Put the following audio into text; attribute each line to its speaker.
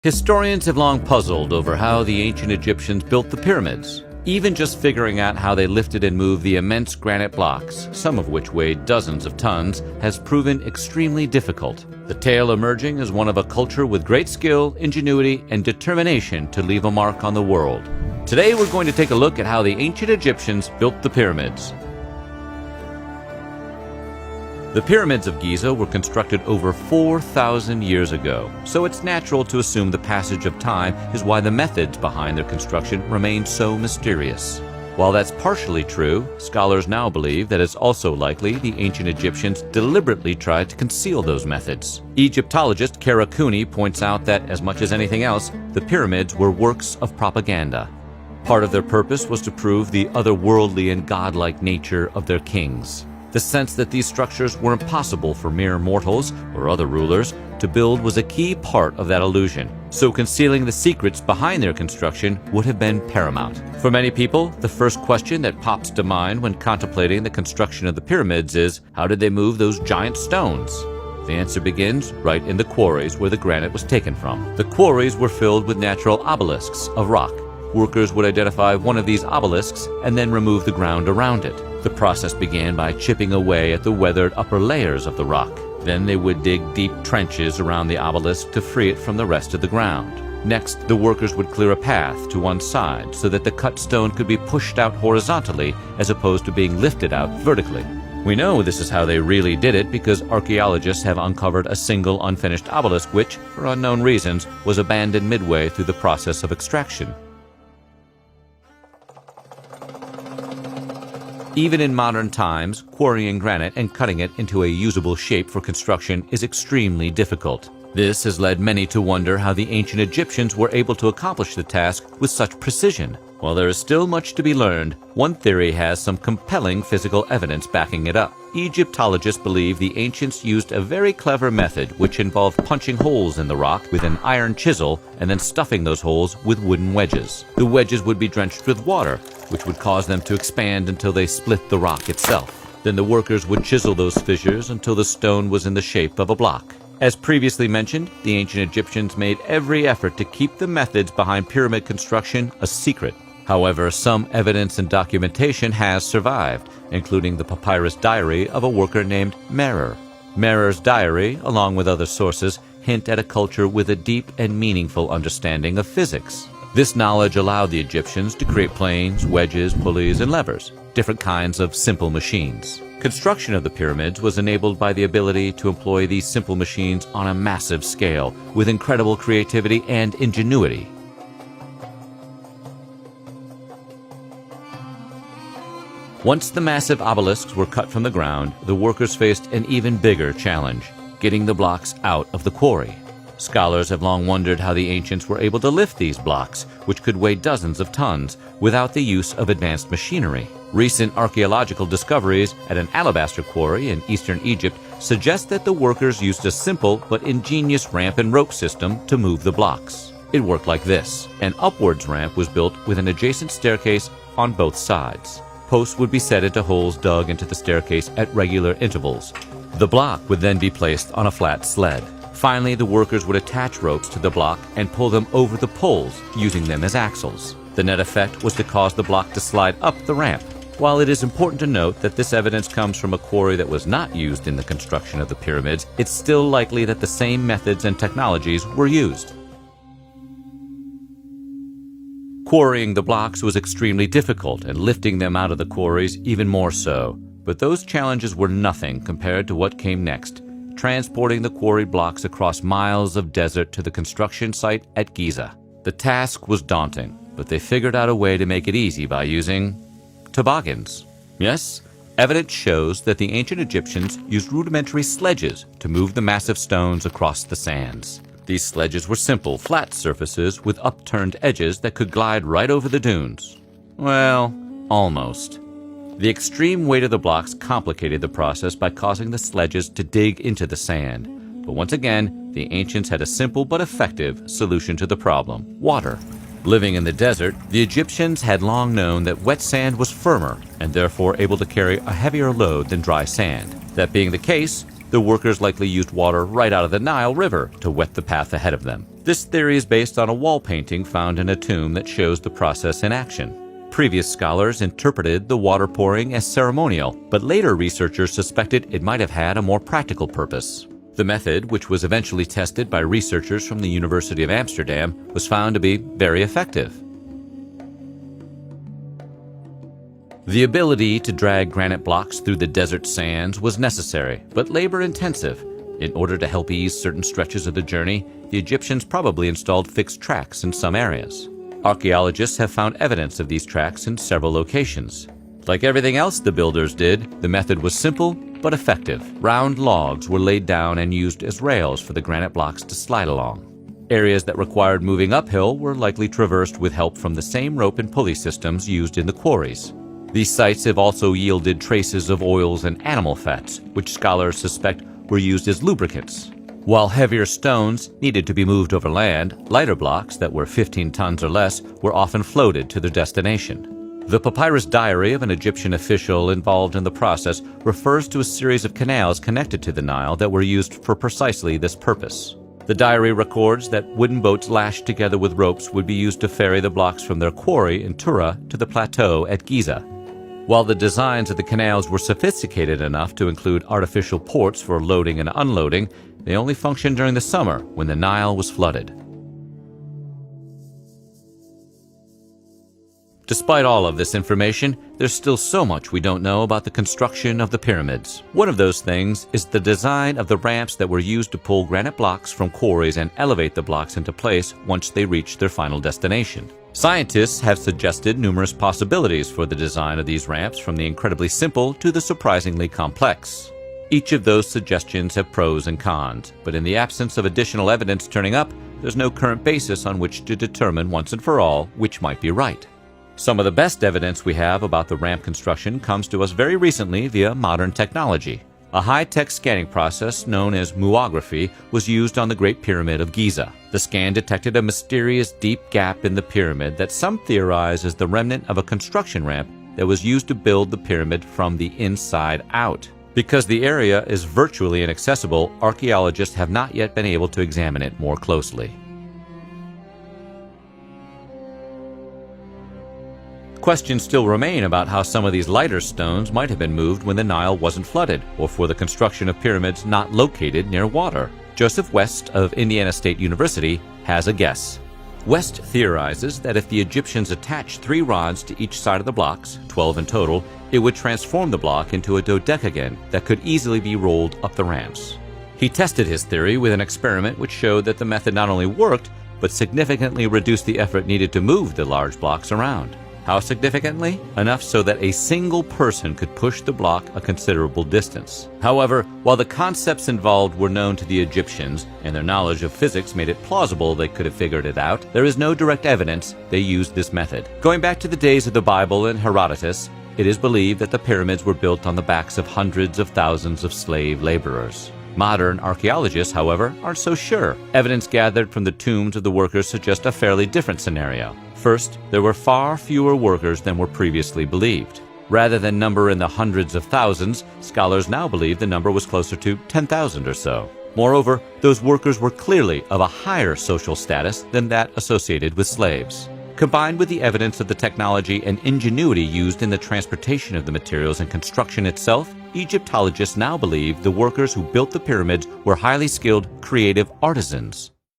Speaker 1: Historians have long puzzled over how the ancient Egyptians built the pyramids. Even just figuring out how they lifted and moved the immense granite blocks, some of which weighed dozens of tons, has proven extremely difficult. The tale emerging as one of a culture with great skill, ingenuity, and determination to leave a mark on the world. Today we're going to take a look at how the ancient Egyptians built the pyramids. The pyramids of Giza were constructed over 4,000 years ago, so it's natural to assume the passage of time is why the methods behind their construction remain so mysterious. While that's partially true, scholars now believe that it's also likely the ancient Egyptians deliberately tried to conceal those methods. Egyptologist Kara Cooney points out that, as much as anything else, the pyramids were works of propaganda. Part of their purpose was to prove the otherworldly and godlike nature of their kings. The sense that these structures were impossible for mere mortals or other rulers to build was a key part of that illusion, so concealing the secrets behind their construction would have been paramount. For many people, the first question that pops to mind when contemplating the construction of the pyramids is, how did they move those giant stones? The answer begins right in the quarries where the granite was taken from. The quarries were filled with natural obelisks of rock. Workers would identify one of these obelisks and then remove the ground around it. The process began by chipping away at the weathered upper layers of the rock. Then they would dig deep trenches around the obelisk to free it from the rest of the ground. Next, the workers would clear a path to one side so that the cut stone could be pushed out horizontally as opposed to being lifted out vertically. We know this is how they really did it because archaeologists have uncovered a single unfinished obelisk which, for unknown reasons, was abandoned midway through the process of extraction. Even in modern times, quarrying granite and cutting it into a usable shape for construction is extremely difficult. This has led many to wonder how the ancient Egyptians were able to accomplish the task with such precision. While there is still much to be learned, one theory has some compelling physical evidence backing it up. Egyptologists believe the ancients used a very clever method which involved punching holes in the rock with an iron chisel and then stuffing those holes with wooden wedges. The wedges would be drenched with water, which would cause them to expand until they split the rock itself. Then the workers would chisel those fissures until the stone was in the shape of a block. As previously mentioned, the ancient Egyptians made every effort to keep the methods behind pyramid construction a secret. However, some evidence and documentation has survived, including the papyrus diary of a worker named Merer. Merer's diary, along with other sources, hint at a culture with a deep and meaningful understanding of physics. This knowledge allowed the Egyptians to create planes, wedges, pulleys, and levers, different kinds of simple machines. Construction of the pyramids was enabled by the ability to employ these simple machines on a massive scale, with incredible creativity and ingenuity. Once the massive obelisks were cut from the ground, the workers faced an even bigger challenge, getting the blocks out of the quarry. Scholars have long wondered how the ancients were able to lift these blocks, which could weigh dozens of tons, without the use of advanced machinery. Recent archaeological discoveries at an alabaster quarry in eastern Egypt suggest that the workers used a simple but ingenious ramp and rope system to move the blocks. It worked like this. An upwards ramp was built with an adjacent staircase on both sides. Posts would be set into holes dug into the staircase at regular intervals. The block would then be placed on a flat sled. Finally, the workers would attach ropes to the block and pull them over the poles, using them as axles. The net effect was to cause the block to slide up the ramp. While it is important to note that this evidence comes from a quarry that was not used in the construction of the pyramids, it's still likely that the same methods and technologies were used. Quarrying the blocks was extremely difficult, and lifting them out of the quarries even more so. But those challenges were nothing compared to what came next, transporting the quarried blocks across miles of desert to the construction site at Giza. The task was daunting, but they figured out a way to make it easy by using toboggans. Yes, evidence shows that the ancient Egyptians used rudimentary sledges to move the massive stones across the sands. These sledges were simple, flat surfaces with upturned edges that could glide right over the dunes. Well, almost. The extreme weight of the blocks complicated the process by causing the sledges to dig into the sand. But once again, the ancients had a simple but effective solution to the problem: water. Living in the desert, the Egyptians had long known that wet sand was firmer and therefore able to carry a heavier load than dry sand. That being the case, the workers likely used water right out of the Nile River to wet the path ahead of them. This theory is based on a wall painting found in a tomb that shows the process in action. Previous scholars interpreted the water pouring as ceremonial, but later researchers suspected it might have had a more practical purpose. The method, which was eventually tested by researchers from the University of Amsterdam, was found to be very effective. The ability to drag granite blocks through the desert sands was necessary, but labor-intensive. In order to help ease certain stretches of the journey, the Egyptians probably installed fixed tracks in some areas. Archaeologists have found evidence of these tracks in several locations. Like everything else the builders did, the method was simple but effective. Round logs were laid down and used as rails for the granite blocks to slide along. Areas that required moving uphill were likely traversed with help from the same rope and pulley systems used in the quarries. These sites have also yielded traces of oils and animal fats, which scholars suspect were used as lubricants. While heavier stones needed to be moved over land, lighter blocks that were 15 tons or less were often floated to their destination. The papyrus diary of an Egyptian official involved in the process refers to a series of canals connected to the Nile that were used for precisely this purpose. The diary records that wooden boats lashed together with ropes would be used to ferry the blocks from their quarry in Tura to the plateau at Giza. While the designs of the canals were sophisticated enough to include artificial ports for loading and unloading, they only functioned during the summer when the Nile was flooded. Despite all of this information, there's still so much we don't know about the construction of the pyramids. One of those things is the design of the ramps that were used to pull granite blocks from quarries and elevate the blocks into place once they reached their final destination. Scientists have suggested numerous possibilities for the design of these ramps, from the incredibly simple to the surprisingly complex. Each of those suggestions have pros and cons, but in the absence of additional evidence turning up, there's no current basis on which to determine once and for all which might be right. Some of the best evidence we have about the ramp construction comes to us very recently via modern technology. A high-tech scanning process known as muography was used on the Great Pyramid of Giza. The scan detected a mysterious deep gap in the pyramid that some theorize is the remnant of a construction ramp that was used to build the pyramid from the inside out. Because the area is virtually inaccessible, archaeologists have not yet been able to examine it more closely. Questions still remain about how some of these lighter stones might have been moved when the Nile wasn't flooded, or for the construction of pyramids not located near water. Joseph West of Indiana State University has a guess. West theorizes that if the Egyptians attached 3 rods to each side of the blocks, 12 in total, it would transform the block into a dodecagon that could easily be rolled up the ramps. He tested his theory with an experiment which showed that the method not only worked, but significantly reduced the effort needed to move the large blocks around. How significantly? Enough so that a single person could push the block a considerable distance. However, while the concepts involved were known to the Egyptians, and their knowledge of physics made it plausible they could have figured it out, there is no direct evidence they used this method. Going back to the days of the Bible and Herodotus, it is believed that the pyramids were built on the backs of hundreds of thousands of slave laborers. Modern archaeologists, however, aren't so sure. Evidence gathered from the tombs of the workers suggests a fairly different scenario. First, there were far fewer workers than were previously believed. Rather than number in the hundreds of thousands, scholars now believe the number was closer to 10,000 or so. Moreover, those workers were clearly of a higher social status than that associated with slaves. Combined with the evidence of the technology and ingenuity used in the transportation of the materials and construction itself, Egyptologists now believe the workers who built the pyramids were highly skilled, creative artisans.